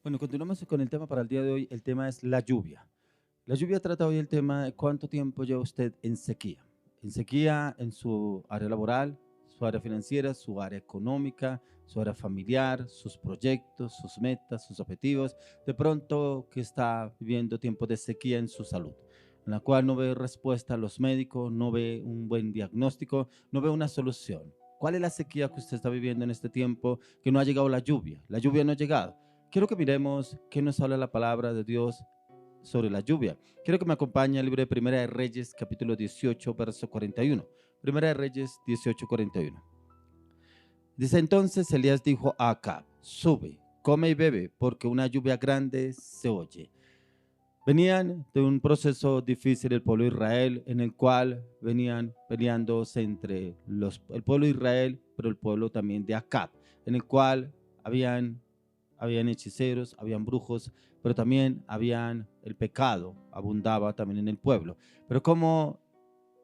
Bueno, continuamos con el tema para el día de hoy. El tema es la lluvia. La lluvia trata hoy el tema de cuánto tiempo lleva usted en sequía. En sequía en su área laboral, su área financiera, su área económica, su área familiar, sus proyectos, sus metas, sus objetivos. De pronto que está viviendo tiempos de sequía en su salud, en la cual no ve respuesta a los médicos, no ve un buen diagnóstico, no ve una solución. ¿Cuál es la sequía que usted está viviendo en este tiempo que no ha llegado la lluvia? La lluvia no ha llegado. Quiero que miremos qué nos habla la palabra de Dios sobre la lluvia. Quiero que me acompañe al libro de Primera de Reyes, capítulo 18, verso 41. Primera de Reyes 18, 41. Dice: entonces Elías dijo a Acab: sube, come y bebe, porque una lluvia grande se oye. Venían de un proceso difícil el pueblo de Israel, en el cual venían peleándose entre el pueblo de Israel, pero el pueblo también de Acab, en el cual habían hechiceros, habían brujos, pero también el pecado abundaba también en el pueblo. Pero como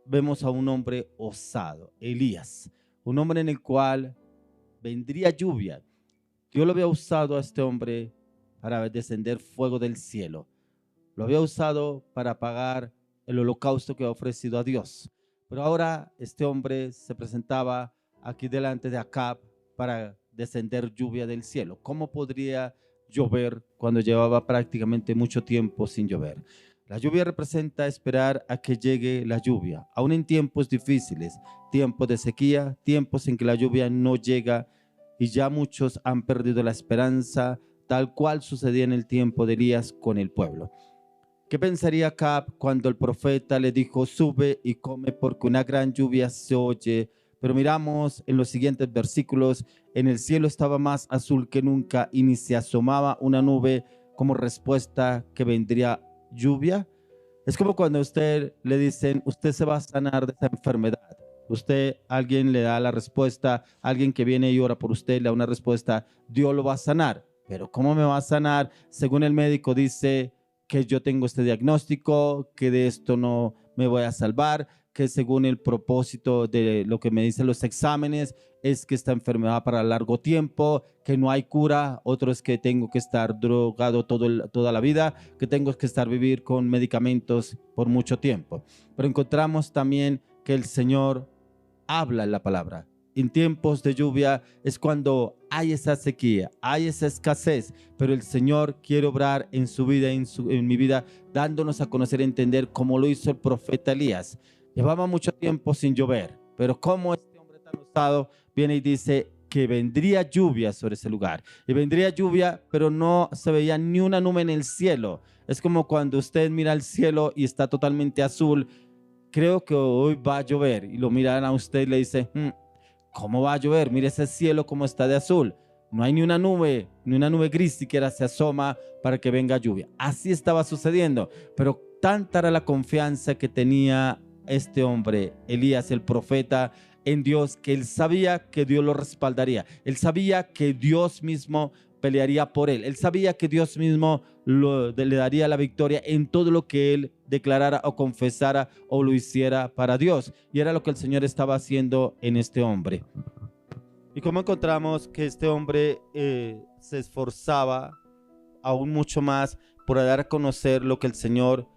vemos a un hombre osado, Elías, un hombre en el cual vendría lluvia. Dios lo había usado a este hombre para descender fuego del cielo. Lo había usado para pagar el holocausto que había ofrecido a Dios. Pero ahora este hombre se presentaba aquí delante de Acab para descender lluvia del cielo. ¿Cómo podría llover cuando llevaba prácticamente mucho tiempo sin llover? La lluvia representa esperar a que llegue la lluvia, aún en tiempos difíciles, tiempos de sequía, tiempos en que la lluvia no llega y ya muchos han perdido la esperanza, tal cual sucedía en el tiempo de Elías con el pueblo. ¿Qué pensaría Acab cuando el profeta le dijo: sube y come porque una gran lluvia se oye? Pero miramos en los siguientes versículos: en el cielo estaba más azul que nunca y ni se asomaba una nube como respuesta que vendría lluvia. Es como cuando a usted le dicen: usted se va a sanar de esa enfermedad. Alguien le da la respuesta, alguien que viene y ora por usted le da una respuesta: Dios lo va a sanar. Pero ¿cómo me va a sanar? Según el médico dice que yo tengo este diagnóstico, que de esto no me voy a salvar, que según el propósito de lo que me dicen los exámenes es que esta enfermedad va para largo tiempo, que no hay cura. Otro es que tengo que estar drogado toda la vida, que tengo que vivir con medicamentos por mucho tiempo. Pero encontramos también que el Señor habla en la palabra. En tiempos de lluvia es cuando hay esa sequía, hay esa escasez, pero el Señor quiere obrar en su vida, en mi vida, dándonos a conocer, entender cómo lo hizo el profeta Elías. Llevaba mucho tiempo sin llover, pero como este hombre tan osado viene y dice que vendría lluvia sobre ese lugar. Y vendría lluvia, pero no se veía ni una nube en el cielo. Es como cuando usted mira el cielo y está totalmente azul. Creo que hoy va a llover, y lo miran a usted y le dice: ¿cómo va a llover? Mire ese cielo como está de azul. No hay ni una nube gris siquiera se asoma para que venga lluvia. Así estaba sucediendo, pero tanta era la confianza que tenía este hombre, Elías, el profeta, en Dios, que él sabía que Dios lo respaldaría. Él sabía que Dios mismo pelearía por él. Él sabía que Dios mismo le daría la victoria en todo lo que él declarara o confesara o lo hiciera para Dios. Y era lo que el Señor estaba haciendo en este hombre. Y como encontramos que este hombre se esforzaba aún mucho más por dar a conocer lo que el Señor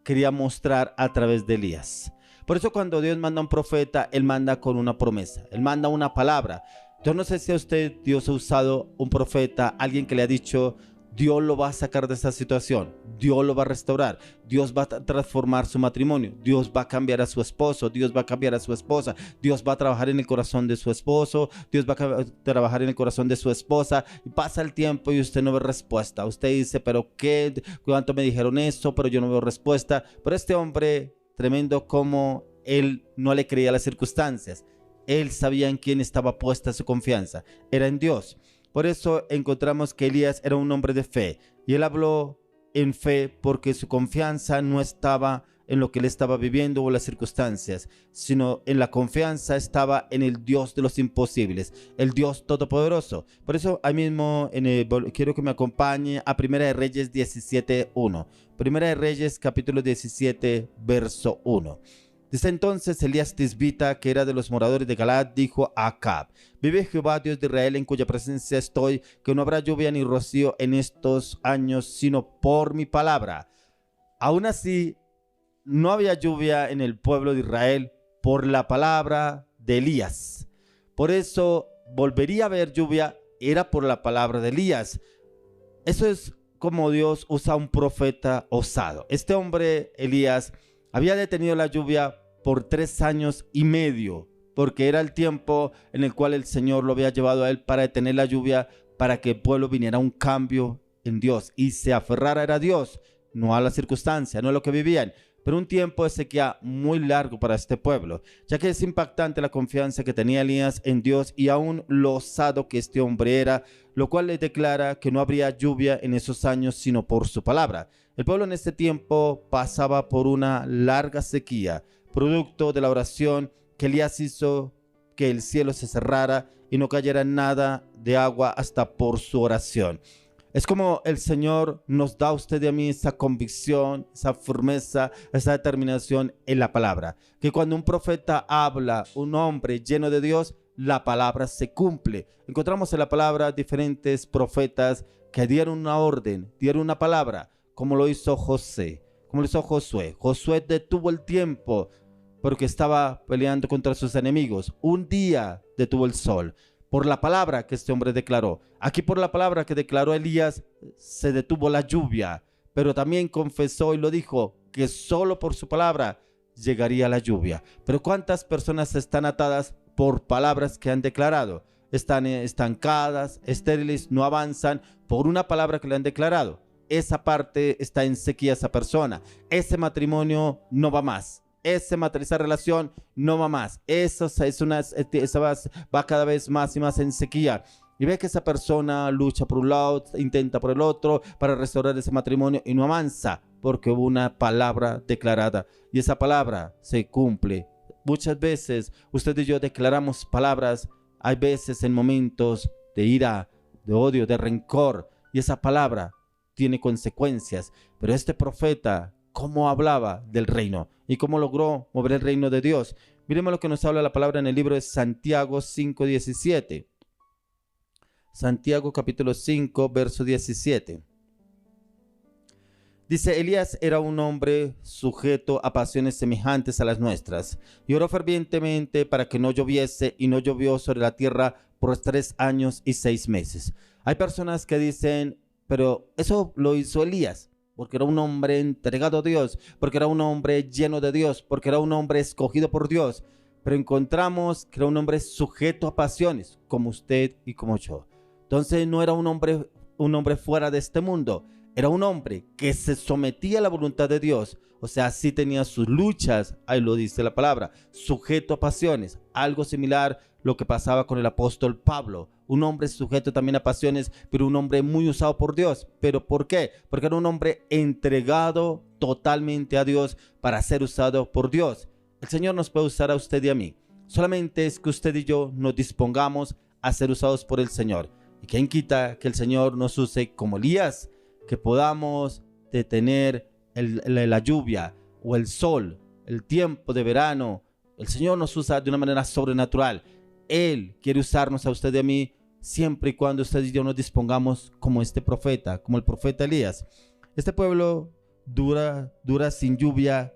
quería mostrar a través de Elías. Por eso cuando Dios manda a un profeta, Él manda con una promesa, Él manda una palabra. Yo no sé si a usted Dios ha usado un profeta, alguien que le ha dicho: Dios lo va a sacar de esta situación, Dios lo va a restaurar, Dios va a transformar su matrimonio, Dios va a cambiar a su esposo, Dios va a cambiar a su esposa, Dios va a trabajar en el corazón de su esposo, Dios va a trabajar en el corazón de su esposa. Y pasa el tiempo y usted no ve respuesta. Usted dice: pero qué, cuánto me dijeron eso, pero yo no veo respuesta. Pero este hombre, tremendo como él no le creía a las circunstancias, él sabía en quién estaba puesta su confianza, era en Dios. Por eso encontramos que Elías era un hombre de fe, y él habló en fe porque su confianza no estaba en lo que él estaba viviendo o las circunstancias, sino en la confianza estaba en el Dios de los imposibles, el Dios todopoderoso. Por eso ahí mismo quiero que me acompañe a Primera de Reyes 17:1. Primera de Reyes capítulo 17 verso 1. Desde entonces Elías Tisbita, que era de los moradores de Galaad, dijo a Acab: vive Jehová Dios de Israel, en cuya presencia estoy, que no habrá lluvia ni rocío en estos años, sino por mi palabra. Aún así, no había lluvia en el pueblo de Israel por la palabra de Elías. Por eso volvería a haber lluvia, era por la palabra de Elías. Eso es como Dios usa a un profeta osado. Este hombre, Elías, había detenido la lluvia por 3 años y medio, porque era el tiempo en el cual el Señor lo había llevado a él para detener la lluvia, para que el pueblo viniera a un cambio en Dios y se aferrara a Dios, no a la circunstancia, no a lo que vivían. Pero un tiempo de sequía muy largo para este pueblo, ya que es impactante la confianza que tenía Elías en Dios y aún lo osado que este hombre era, lo cual le declara que no habría lluvia en esos años sino por su palabra. El pueblo en este tiempo pasaba por una larga sequía, producto de la oración que Elías hizo que el cielo se cerrara y no cayera nada de agua hasta por su oración. Es como el Señor nos da a usted y a mí esa convicción, esa firmeza, esa determinación en la palabra. Que cuando un profeta habla, un hombre lleno de Dios, la palabra se cumple. Encontramos en la palabra diferentes profetas que dieron una orden, dieron una palabra, como lo hizo José, como lo hizo Josué. Josué detuvo el tiempo porque estaba peleando contra sus enemigos. Un día detuvo el sol por la palabra que este hombre declaró. Aquí por la palabra que declaró Elías se detuvo la lluvia, pero también confesó y lo dijo que solo por su palabra llegaría la lluvia. Pero ¿cuántas personas están atadas por palabras que han declarado? Están estancadas, estériles, no avanzan por una palabra que le han declarado. Esa parte está en sequía, esa persona. Ese matrimonio no va más. Esa relación no va más. Esa va cada vez más y más en sequía. Y ve que esa persona lucha por un lado, intenta por el otro para restaurar ese matrimonio y no avanza porque hubo una palabra declarada y esa palabra se cumple. Muchas veces usted y yo declaramos palabras, hay veces en momentos de ira, de odio, de rencor, y esa palabra tiene consecuencias. Pero este profeta, ¿cómo hablaba del reino y cómo logró mover el reino de Dios? Miremos lo que nos habla la palabra en el libro de Santiago 5:17. Santiago capítulo 5, verso 17. Dice: Elías era un hombre sujeto a pasiones semejantes a las nuestras, y oró fervientemente para que no lloviese, y no llovió sobre la tierra por 3 años y 6 meses. Hay personas que dicen, pero eso lo hizo Elías, porque era un hombre entregado a Dios, porque era un hombre lleno de Dios, porque era un hombre escogido por Dios. Pero encontramos que era un hombre sujeto a pasiones, como usted y como yo. Entonces no era un hombre fuera de este mundo. Era un hombre que se sometía a la voluntad de Dios. O sea, sí tenía sus luchas, ahí lo dice la palabra, sujeto a pasiones. Algo similar lo que pasaba con el apóstol Pablo. Un hombre sujeto también a pasiones, pero un hombre muy usado por Dios. ¿Pero por qué? Porque era un hombre entregado totalmente a Dios para ser usado por Dios. El Señor nos puede usar a usted y a mí. Solamente es que usted y yo nos dispongamos a ser usados por el Señor. ¿Y quién quita que el Señor nos use como Elías? Que podamos detener la lluvia o el sol, el tiempo de verano. El Señor nos usa de una manera sobrenatural. Él quiere usarnos a usted y a mí siempre y cuando usted y yo nos dispongamos como este profeta, como el profeta Elías. Este pueblo dura sin lluvia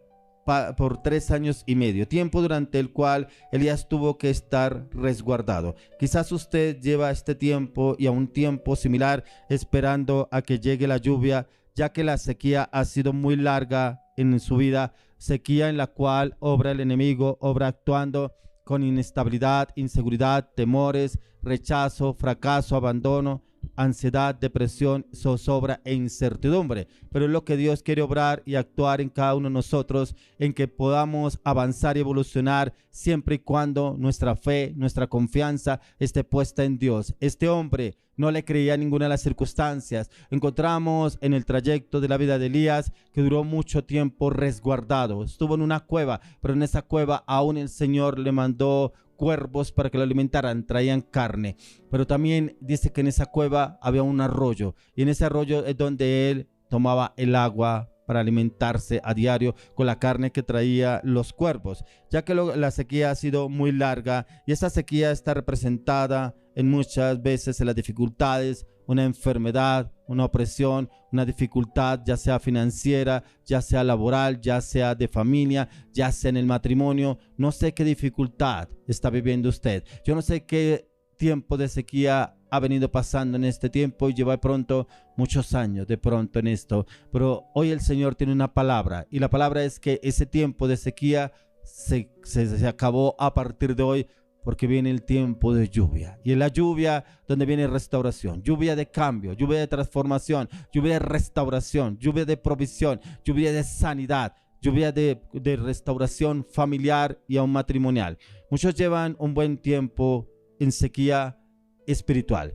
por 3 años y medio, tiempo durante el cual Elías tuvo que estar resguardado. Quizás usted lleva este tiempo y a un tiempo similar esperando a que llegue la lluvia, ya que la sequía ha sido muy larga en su vida, sequía en la cual obra el enemigo, obra actuando con inestabilidad, inseguridad, temores, rechazo, fracaso, abandono, ansiedad, depresión, zozobra e incertidumbre. Pero es lo que Dios quiere obrar y actuar en cada uno de nosotros, en que podamos avanzar y evolucionar siempre y cuando nuestra fe, nuestra confianza esté puesta en Dios. Este hombre no le creía a ninguna de las circunstancias. Encontramos en el trayecto de la vida de Elías que duró mucho tiempo resguardado. Estuvo en una cueva, pero en esa cueva aún el Señor le mandó cuervos para que lo alimentaran, traían carne. Pero también dice que en esa cueva había un arroyo, y en ese arroyo es donde él tomaba el agua para alimentarse a diario con la carne que traía los cuervos, ya que la sequía ha sido muy larga y esta sequía está representada en muchas veces en las dificultades, una enfermedad, una opresión, una dificultad ya sea financiera, ya sea laboral, ya sea de familia, ya sea en el matrimonio. No sé qué dificultad está viviendo usted. Yo no sé qué tiempo de sequía ha venido pasando en este tiempo y lleva de pronto muchos años de pronto en esto. Pero hoy el Señor tiene una palabra y la palabra es que ese tiempo de sequía se acabó a partir de hoy, porque viene el tiempo de lluvia. Y en la lluvia donde viene restauración, lluvia de cambio, lluvia de transformación, lluvia de restauración, lluvia de provisión, lluvia de sanidad, lluvia de restauración familiar y aún matrimonial. Muchos llevan un buen tiempo en sequía espiritual.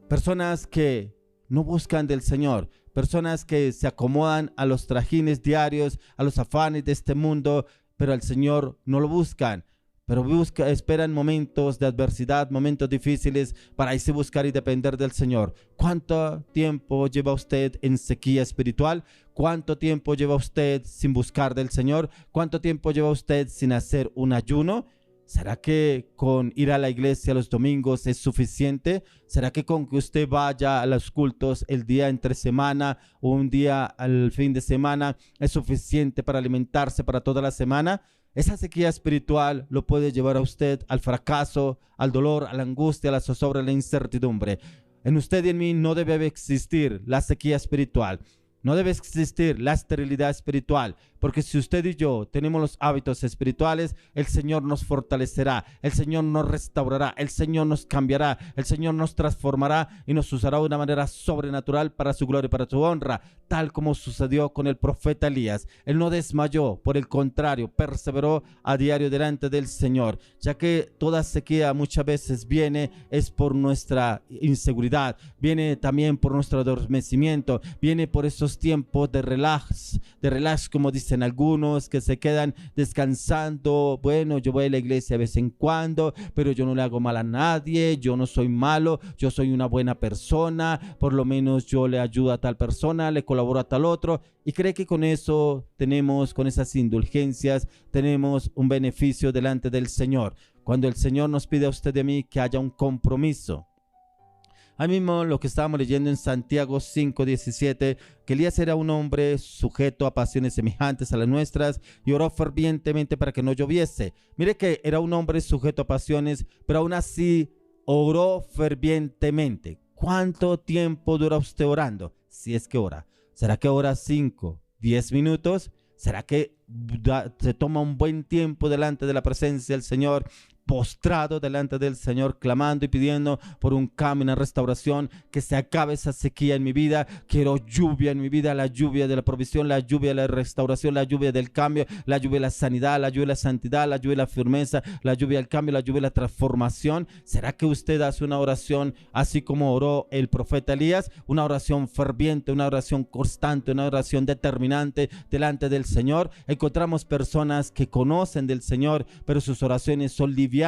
Personas que no buscan del Señor, personas que se acomodan a los trajines diarios, a los afanes de este mundo, pero al Señor no lo buscan. Pero esperan momentos de adversidad, momentos difíciles para irse buscar y depender del Señor. ¿Cuánto tiempo lleva usted en sequía espiritual? ¿Cuánto tiempo lleva usted sin buscar del Señor? ¿Cuánto tiempo lleva usted sin hacer un ayuno? ¿Será que con ir a la iglesia los domingos es suficiente? ¿Será que con que usted vaya a los cultos el día entre semana o un día al fin de semana es suficiente para alimentarse para toda la semana? Esa sequía espiritual lo puede llevar a usted al fracaso, al dolor, a la angustia, a la zozobra, a la incertidumbre. En usted y en mí no debe existir la sequía espiritual. No debe existir la esterilidad espiritual, porque si usted y yo tenemos los hábitos espirituales, el Señor nos fortalecerá, el Señor nos restaurará, el Señor nos cambiará, el Señor nos transformará y nos usará de una manera sobrenatural para su gloria y para su honra, tal como sucedió con el profeta Elías. Él no desmayó, por el contrario, perseveró a diario delante del Señor, ya que toda sequía muchas veces viene es por nuestra inseguridad, viene también por nuestro adormecimiento, viene por esos tiempos de relax como dicen algunos, que se quedan descansando. Bueno, yo voy a la iglesia de vez en cuando, pero yo no le hago mal a nadie, yo no soy malo, yo soy una buena persona, por lo menos yo le ayudo a tal persona, le colaboro a tal otro, y cree que con eso tenemos, con esas indulgencias, tenemos un beneficio delante del Señor, cuando el Señor nos pide a usted y a mí que haya un compromiso. Ahí mismo lo que estábamos leyendo en Santiago 5:17, que Elías era un hombre sujeto a pasiones semejantes a las nuestras y oró fervientemente para que no lloviese. Mire que era un hombre sujeto a pasiones, pero aún así oró fervientemente. ¿Cuánto tiempo dura usted orando? Si es que ora. ¿Será que ora 5, 10 minutos? ¿Será que se toma un buen tiempo delante de la presencia del Señor, postrado delante del Señor, clamando y pidiendo por un cambio, una restauración, que se acabe esa sequía en mi vida? Quiero lluvia en mi vida, la lluvia de la provisión, la lluvia de la restauración, la lluvia del cambio, la lluvia de la sanidad, la lluvia de la santidad, la lluvia de la firmeza, la lluvia del cambio, la lluvia de la transformación. ¿Será que usted hace una oración así como oró el profeta Elías? Una oración ferviente, una oración constante, una oración determinante delante del Señor. Encontramos personas que conocen del Señor, pero sus oraciones son livianas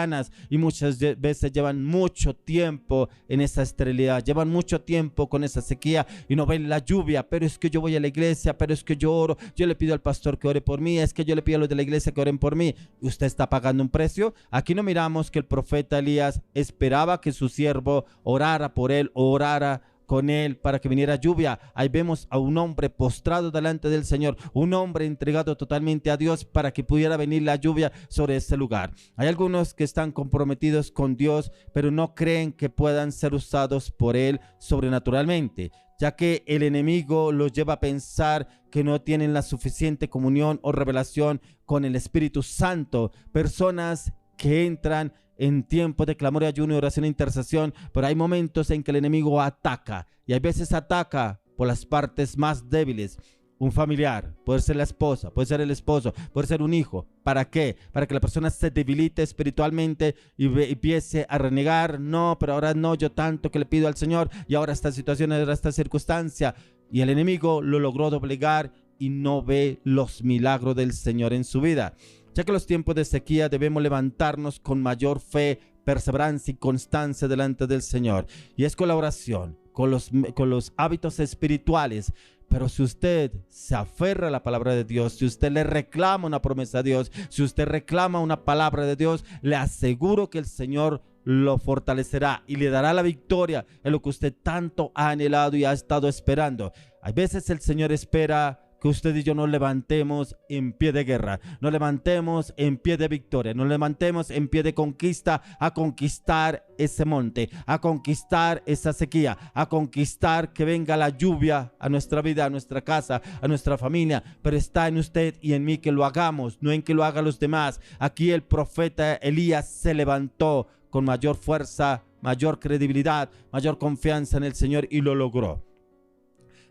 y muchas veces llevan mucho tiempo en esa esterilidad, llevan mucho tiempo con esa sequía y no ven la lluvia. Pero es que yo voy a la iglesia, pero es que yo oro, yo le pido al pastor que ore por mí, es que yo le pido a los de la iglesia que oren por mí. ¿Usted está pagando un precio? Aquí no miramos que el profeta Elías esperaba que su siervo orara por él, orara con él para que viniera lluvia. Ahí vemos a un hombre postrado delante del Señor, un hombre entregado totalmente a Dios para que pudiera venir la lluvia sobre este lugar. Hay algunos que están comprometidos con Dios, pero no creen que puedan ser usados por él sobrenaturalmente, ya que el enemigo los lleva a pensar que no tienen la suficiente comunión o revelación con el Espíritu Santo. Personas que entran en tiempos de clamor y ayuno y oración e intercesión, pero hay momentos en que el enemigo ataca, y hay veces ataca por las partes más débiles. Un familiar, puede ser la esposa, puede ser el esposo, puede ser un hijo. ¿Para qué? Para que la persona se debilite espiritualmente y empiece a renegar. No, pero ahora no, yo tanto que le pido al Señor y ahora esta situación, ahora esta circunstancia. Y el enemigo lo logró doblegar y no ve los milagros del Señor en su vida. Ya que en los tiempos de sequía debemos levantarnos con mayor fe, perseverancia y constancia delante del Señor. Y es con la oración, con los hábitos espirituales, Pero si usted se aferra a la palabra de Dios, si usted le reclama una promesa a Dios, si usted reclama una palabra de Dios, le aseguro que el Señor lo fortalecerá y le dará la victoria en lo que usted tanto ha anhelado y ha estado esperando. A veces el Señor espera que usted y yo nos levantemos en pie de guerra, nos levantemos en pie de victoria, nos levantemos en pie de conquista, a conquistar ese monte, a conquistar esa sequía, a conquistar que venga la lluvia a nuestra vida, a nuestra casa, a nuestra familia. Pero está en usted y en mí que lo hagamos, no en que lo hagan los demás. Aquí el profeta Elías se levantó con mayor fuerza, mayor credibilidad, mayor confianza en el Señor y lo logró.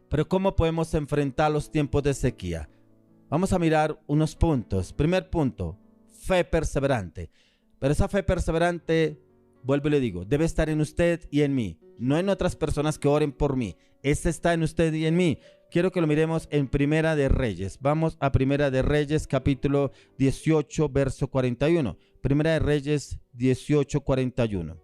Pero ¿cómo podemos enfrentar los tiempos de sequía? Vamos a mirar unos puntos. Primer punto, fe perseverante. Pero esa fe perseverante, vuelvo y le digo, debe estar en usted y en mí, no en otras personas que oren por mí. Esta está en usted y en mí. Quiero que lo miremos en Primera de Reyes. Vamos a Primera de Reyes, capítulo 18, verso 41. Primera de Reyes 18, 41.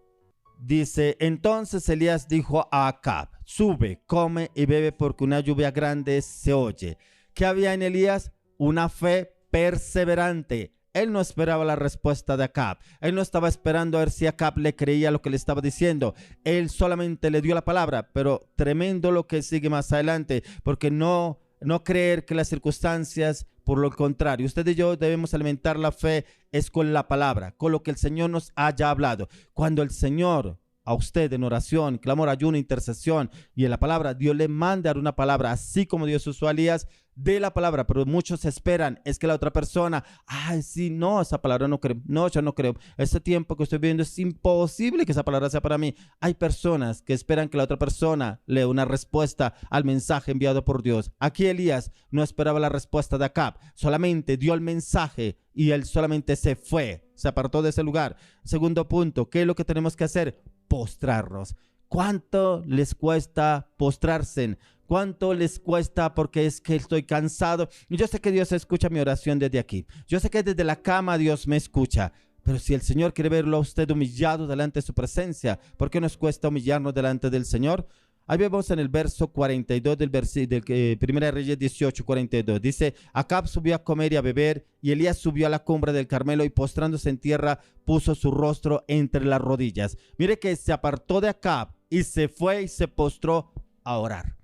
Dice, entonces Elías dijo a Acab, sube, come y bebe porque una lluvia grande se oye. ¿Qué había en Elías? Una fe perseverante. Él no esperaba la respuesta de Acab. Él no estaba esperando a ver si Acab le creía lo que le estaba diciendo. Él solamente le dio la palabra, pero tremendo lo que sigue más adelante, porque no creer que las circunstancias, por lo contrario, usted y yo debemos alimentar la fe es con la palabra, con lo que el Señor nos haya hablado. Cuando el Señor a usted en oración, clamor, ayuno, intercesión y en la palabra, Dios le manda dar una palabra, así como Dios usó a Elías, de la palabra. Pero muchos esperan, es que la otra persona, ay, sí, no, esa palabra no creo, no, yo no creo, este tiempo que estoy viviendo es imposible que esa palabra sea para mí. Hay personas que esperan que la otra persona lea una respuesta al mensaje enviado por Dios. Aquí Elías no esperaba la respuesta de Acab, solamente dio el mensaje y él solamente se fue, se apartó de ese lugar. Segundo punto, ¿qué es lo que tenemos que hacer? Postrarnos. ¿Cuánto les cuesta postrarse? ¿Cuánto les cuesta? Porque es que estoy cansado. Y yo sé que Dios escucha mi oración desde aquí. Yo sé que desde la cama Dios me escucha. Pero si el Señor quiere verlo a usted humillado delante de su presencia, ¿por qué nos cuesta humillarnos delante del Señor? Ahí vemos en el verso 42 del Primera de Reyes 18, 42. Dice, Acab subió a comer y a beber, y Elías subió a la cumbre del Carmelo y postrándose en tierra, puso su rostro entre las rodillas. Mire que se apartó de Acab y se fue y se postró a orar.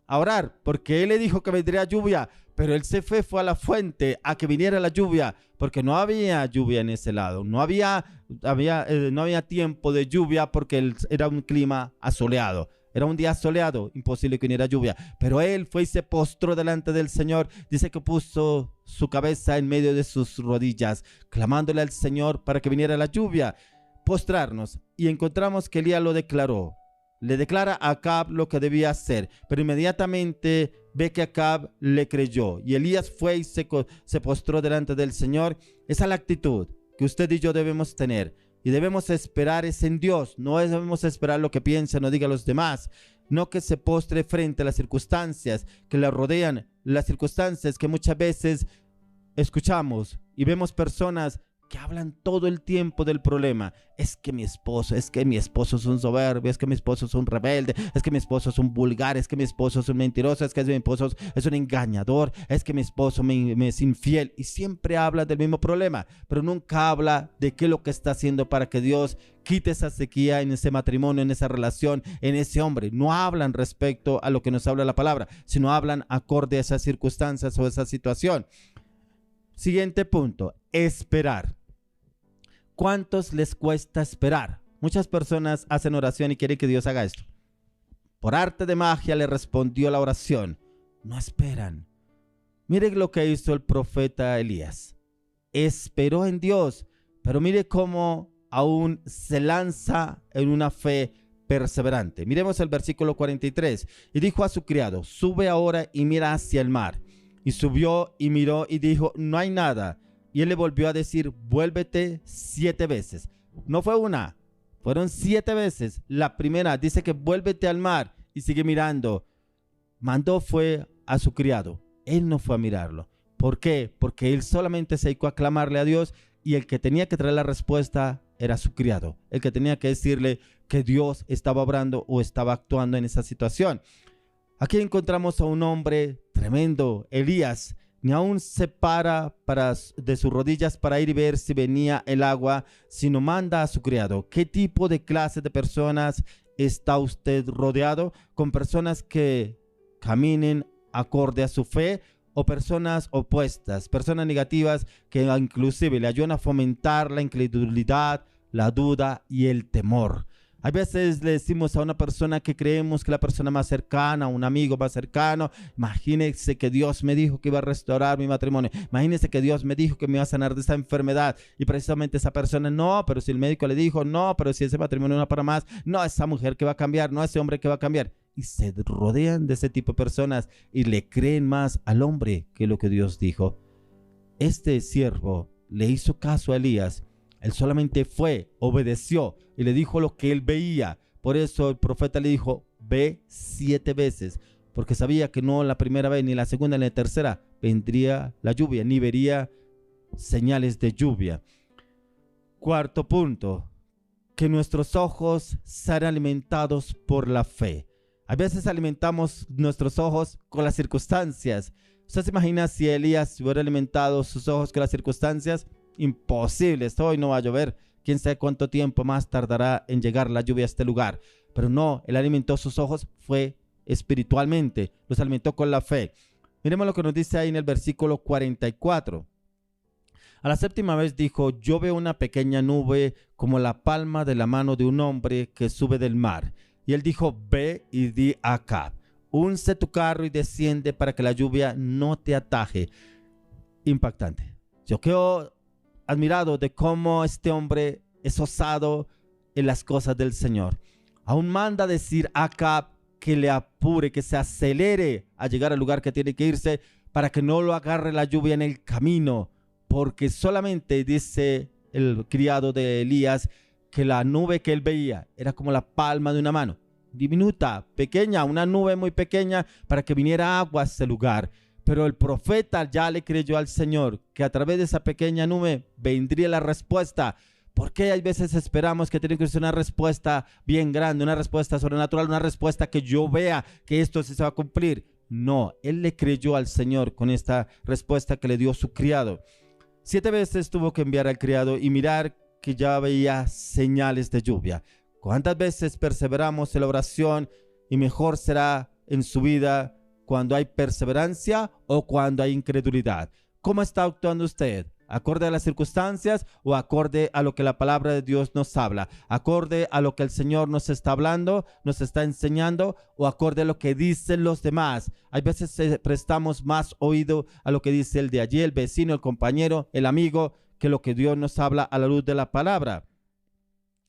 A orar, porque él le dijo que vendría lluvia, pero él se fue a la fuente a que viniera la lluvia, porque no había lluvia en ese lado. No había tiempo de lluvia porque era un clima asoleado. Era un día soleado, imposible que viniera lluvia. Pero él fue y se postró delante del Señor. Dice que puso su cabeza en medio de sus rodillas, clamándole al Señor para que viniera la lluvia. Postrarnos. Y encontramos que Elías lo declaró. Le declara a Acab lo que debía hacer. Pero inmediatamente ve que Acab le creyó. Y Elías fue y se postró delante del Señor. Esa es la actitud que usted y yo debemos tener. Y debemos esperar es en Dios, no debemos esperar lo que piensan o digan los demás, no que se postre frente a las circunstancias que la rodean, las circunstancias que muchas veces escuchamos y vemos personas que hablan todo el tiempo del problema. Es que mi esposo es un soberbio, es que mi esposo es un rebelde, es que mi esposo es un vulgar, es que mi esposo es un mentiroso, es que mi esposo es un engañador, es que mi esposo me es infiel. Y siempre habla del mismo problema, pero nunca habla de qué es lo que está haciendo para que Dios quite esa sequía en ese matrimonio, en esa relación, en ese hombre. No hablan respecto a lo que nos habla la palabra, sino hablan acorde a esas circunstancias o esa situación. Siguiente punto, esperar. ¿Cuántos les cuesta esperar? Muchas personas hacen oración y quieren que Dios haga esto. Por arte de magia le respondió la oración. No esperan. Mire lo que hizo el profeta Elías. Esperó en Dios, pero mire cómo aún se lanza en una fe perseverante. Miremos el versículo 43. Y dijo a su criado, sube ahora y mira hacia el mar. Y subió y miró y dijo, no hay nada. Y él le volvió a decir, vuélvete 7 veces. No fue una, fueron 7 veces. La primera dice que vuélvete al mar y sigue mirando. Mandó fue a su criado. Él no fue a mirarlo. ¿Por qué? Porque él solamente se dedicó a clamarle a Dios y el que tenía que traer la respuesta era su criado. El que tenía que decirle que Dios estaba obrando o estaba actuando en esa situación. Aquí encontramos a un hombre tremendo, Elías. Ni aún se para de sus rodillas para ir y ver si venía el agua, sino manda a su criado. ¿Qué tipo de clase de personas está usted rodeado? ¿Con personas que caminen acorde a su fe o personas opuestas, personas negativas que inclusive le ayudan a fomentar la incredulidad, la duda y el temor? A veces le decimos a una persona que creemos que la persona más cercana, un amigo más cercano, imagínese que Dios me dijo que iba a restaurar mi matrimonio, imagínese que Dios me dijo que me iba a sanar de esa enfermedad, y precisamente esa persona, no, pero si el médico le dijo, no, pero si ese matrimonio no para más, no, esa mujer que va a cambiar, no, ese hombre que va a cambiar, y se rodean de ese tipo de personas y le creen más al hombre que lo que Dios dijo. Este siervo le hizo caso a Elías. Él solamente fue, obedeció y le dijo lo que él veía. Por eso el profeta le dijo, ve 7 veces, porque sabía que no la primera vez, ni la segunda, ni la tercera vendría la lluvia, ni vería señales de lluvia. Cuarto punto, que nuestros ojos sean alimentados por la fe. A veces alimentamos nuestros ojos con las circunstancias. ¿Usted se imagina si Elías hubiera alimentado sus ojos con las circunstancias? Imposible, hoy no va a llover, quién sabe cuánto tiempo más tardará en llegar la lluvia a este lugar, pero no, él alimentó sus ojos, fue espiritualmente, los alimentó con la fe. Miremos lo que nos dice ahí en el versículo 44. A la 7ª vez dijo, yo veo una pequeña nube como la palma de la mano de un hombre que sube del mar. Y él dijo, ve y di a Acab, unce tu carro y desciende para que la lluvia no te ataje. Impactante. Yo quedo admirado de cómo este hombre es osado en las cosas del Señor. Aún manda decir a Acab que le apure, que se acelere a llegar al lugar que tiene que irse para que no lo agarre la lluvia en el camino, porque solamente dice el criado de Elías que la nube que él veía era como la palma de una mano, diminuta, pequeña, una nube muy pequeña para que viniera agua a ese lugar. Pero el profeta ya le creyó al Señor que a través de esa pequeña nube vendría la respuesta. ¿Por qué hay veces esperamos que tiene que ser una respuesta bien grande, una respuesta sobrenatural, una respuesta que yo vea que esto se va a cumplir? No, él le creyó al Señor con esta respuesta que le dio su criado. 7 veces tuvo que enviar al criado y mirar que ya veía señales de lluvia. ¿Cuántas veces perseveramos en la oración y mejor será en su vida cuando hay perseverancia o cuando hay incredulidad? ¿Cómo está actuando usted? ¿Acorde a las circunstancias o acorde a lo que la palabra de Dios nos habla? ¿Acorde a lo que el Señor nos está hablando, nos está enseñando, o acorde a lo que dicen los demás? Hay veces prestamos más oído a lo que dice el de allí, el vecino, el compañero, el amigo, que lo que Dios nos habla a la luz de la palabra.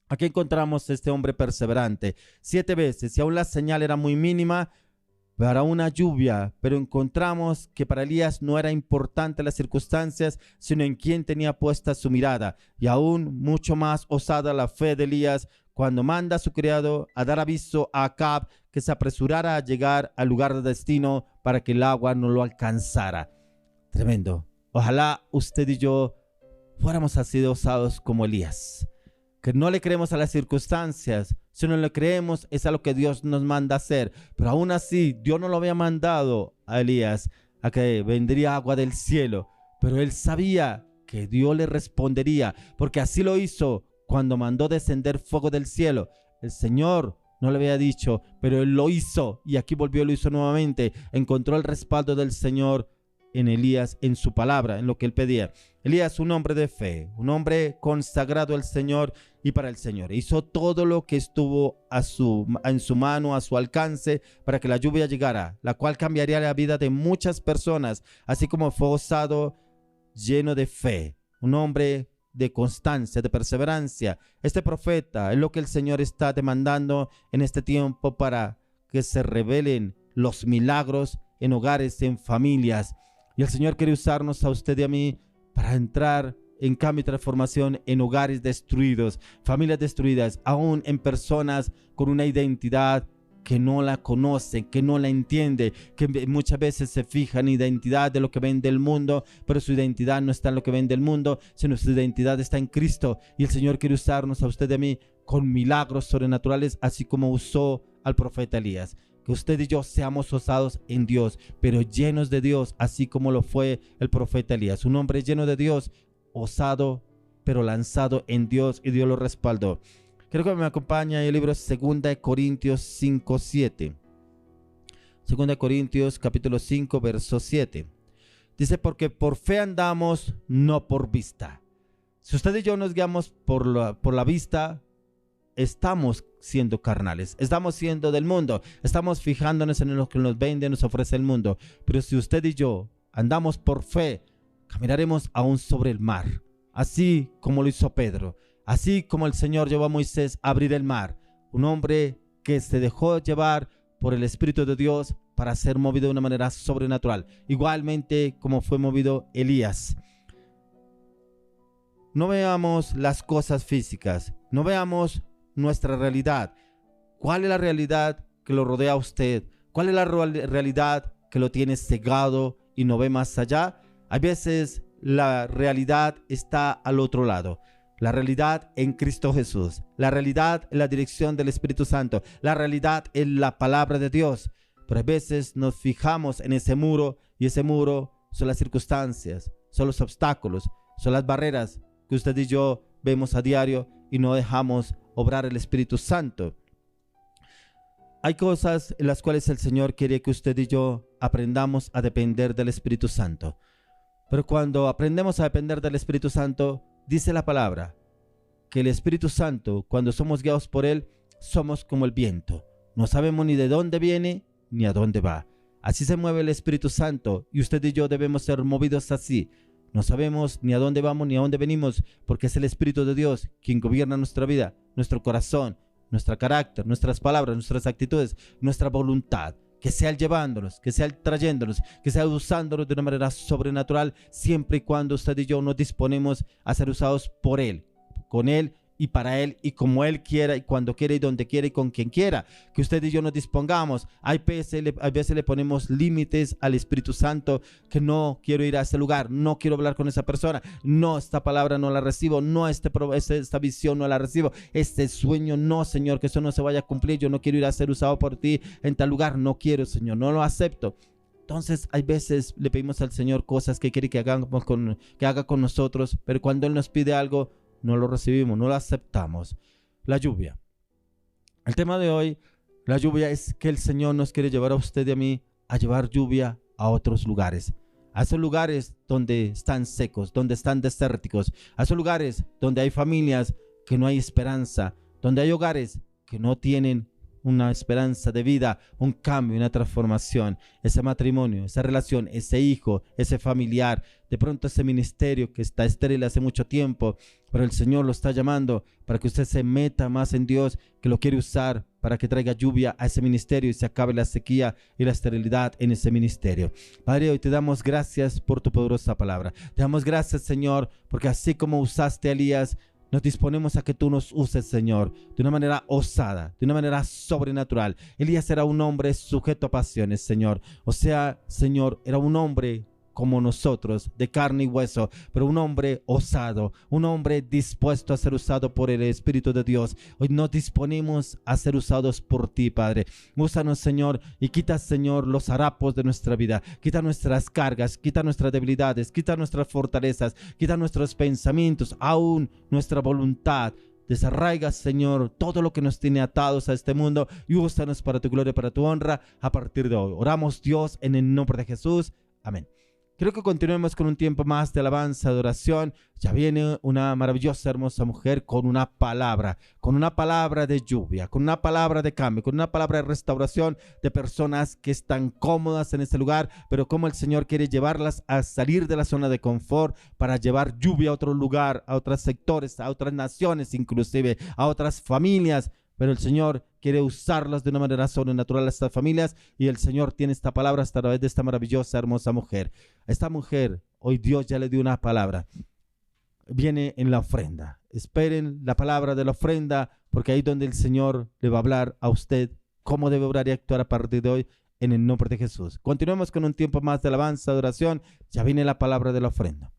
Aquí encontramos este hombre perseverante 7 veces, y aún la señal era muy mínima para una lluvia, pero encontramos que para Elías no era importante las circunstancias, sino en quién tenía puesta su mirada. Y aún mucho más osada la fe de Elías cuando manda a su criado a dar aviso a Acab que se apresurara a llegar al lugar de destino para que el agua no lo alcanzara. Tremendo. Ojalá usted y yo fuéramos así de osados como Elías, que no le creemos a las circunstancias, sino le creemos es a lo que Dios nos manda hacer. Pero aún así, Dios no lo había mandado a Elías a que vendría agua del cielo, pero él sabía que Dios le respondería, porque así lo hizo cuando mandó descender fuego del cielo. El Señor no le había dicho, pero él lo hizo, y aquí volvió y lo hizo nuevamente. Encontró el respaldo del Señor en Elías, en su palabra, en lo que él pedía. Elías, un hombre de fe, un hombre consagrado al Señor y para el Señor. Hizo todo lo que estuvo en su mano, a su alcance, para que la lluvia llegara, la cual cambiaría la vida de muchas personas, así como fue osado, lleno de fe, un hombre de constancia, de perseverancia. Este profeta es lo que el Señor está demandando en este tiempo para que se revelen los milagros en hogares, en familias. Y el Señor quiere usarnos a usted y a mí para entrar en cambio y transformación en hogares destruidos, familias destruidas, aún en personas con una identidad que no la conocen, que no la entiende, que muchas veces se fijan en identidad de lo que ven del mundo, pero su identidad no está en lo que ven del mundo, sino su identidad está en Cristo. Y el Señor quiere usarnos a usted y a mí con milagros sobrenaturales, así como usó al profeta Elías. que usted y yo seamos osados en Dios, pero llenos de Dios, así como lo fue el profeta Elías. Un hombre lleno de Dios, osado, pero lanzado en Dios, y Dios lo respaldó. Creo que me acompaña el libro 2 Corintios 5:7. 2 Corintios capítulo 5, verso 7. Dice, porque por fe andamos, no por vista. Si usted y yo nos guiamos por la vista, estamos siendo carnales, estamos siendo del mundo, estamos fijándonos en lo que nos vende, nos ofrece el mundo. Pero si usted y yo andamos por fe, caminaremos aún sobre el mar, así como lo hizo Pedro, así como el Señor llevó a Moisés a abrir el mar. Un hombre que se dejó llevar por el Espíritu de Dios para ser movido de una manera sobrenatural, igualmente como fue movido Elías. No veamos las cosas físicas, no veamos nuestra realidad. ¿Cuál es la realidad que lo rodea a usted? ¿Cuál es la realidad que lo tiene cegado y no ve más allá? A veces la realidad está al otro lado. La realidad en Cristo Jesús, la realidad en la dirección del Espíritu Santo, la realidad en la palabra de Dios. Pero a veces nos fijamos en ese muro, y ese muro son las circunstancias, son los obstáculos, son las barreras que usted y yo vemos a diario, y no dejamos obrar el Espíritu Santo. Hay cosas en las cuales el Señor quiere que usted y yo aprendamos a depender del Espíritu Santo. Pero cuando aprendemos a depender del Espíritu Santo, dice la palabra que el Espíritu Santo, cuando somos guiados por Él, somos como el viento. No sabemos ni de dónde viene ni a dónde va. Así se mueve el Espíritu Santo, y usted y yo debemos ser movidos así. No sabemos ni a dónde vamos ni a dónde venimos, porque es el Espíritu de Dios quien gobierna nuestra vida, nuestro corazón, nuestro carácter, nuestras palabras, nuestras actitudes, nuestra voluntad. Que sea Él llevándonos, que sea Él trayéndonos, que sea usándonos de una manera sobrenatural, siempre y cuando usted y yo nos disponemos a ser usados por Él, con Él y para Él, y como Él quiera, y cuando quiera, y donde quiera, y con quien quiera. Que usted y yo nos dispongamos. Hay veces le ponemos límites al Espíritu Santo, que no quiero ir a ese lugar, no quiero hablar con esa persona, no, esta palabra no la recibo, no, esta visión no la recibo, este sueño no, Señor, que eso no se vaya a cumplir, yo no quiero ir a ser usado por ti en tal lugar, no quiero, Señor, no lo acepto. Entonces hay veces le pedimos al Señor cosas que quiere que haga con nosotros, pero cuando Él nos pide algo, no lo recibimos, no lo aceptamos. La lluvia. El tema de hoy, la lluvia, es que el Señor nos quiere llevar a usted y a mí a llevar lluvia a otros lugares. A esos lugares donde están secos, donde están desérticos. A esos lugares donde hay familias que no hay esperanza. Donde hay hogares que no tienen una esperanza de vida, un cambio, una transformación. Ese matrimonio, esa relación, ese hijo, ese familiar, de pronto ese ministerio que está estéril hace mucho tiempo, pero el Señor lo está llamando para que usted se meta más en Dios, que lo quiere usar para que traiga lluvia a ese ministerio y se acabe la sequía y la esterilidad en ese ministerio. Padre, hoy te damos gracias por tu poderosa palabra. Te damos gracias, Señor, porque así como usaste a Elías, nos disponemos a que tú nos uses, Señor, de una manera osada, de una manera sobrenatural. Elías era un hombre sujeto a pasiones, Señor. O sea, Señor, era un hombre como nosotros, de carne y hueso, pero un hombre osado, un hombre dispuesto a ser usado por el Espíritu de Dios. Hoy nos disponemos a ser usados por ti, Padre. Úsanos, Señor, y quita, Señor, los harapos de nuestra vida, quita nuestras cargas, quita nuestras debilidades, quita nuestras fortalezas, quita nuestros pensamientos, aún nuestra voluntad. Desarraiga, Señor, todo lo que nos tiene atados a este mundo, y úsanos para tu gloria y para tu honra a partir de hoy. Oramos, Dios, en el nombre de Jesús. Amén. Quiero que continuemos con un tiempo más de alabanza, de oración. Ya viene una maravillosa, hermosa mujer con una palabra de lluvia, con una palabra de cambio, con una palabra de restauración de personas que están cómodas en este lugar, pero como el Señor quiere llevarlas a salir de la zona de confort para llevar lluvia a otro lugar, a otros sectores, a otras naciones, inclusive a otras familias. Pero el Señor quiere usarlas de una manera sobrenatural a estas familias, y el Señor tiene esta palabra a través de esta maravillosa, hermosa mujer. Esta mujer, hoy Dios ya le dio una palabra. Viene en la ofrenda. Esperen la palabra de la ofrenda, porque ahí es donde el Señor le va a hablar a usted cómo debe orar y actuar a partir de hoy, en el nombre de Jesús. Continuemos con un tiempo más de alabanza, de oración. Ya viene la palabra de la ofrenda.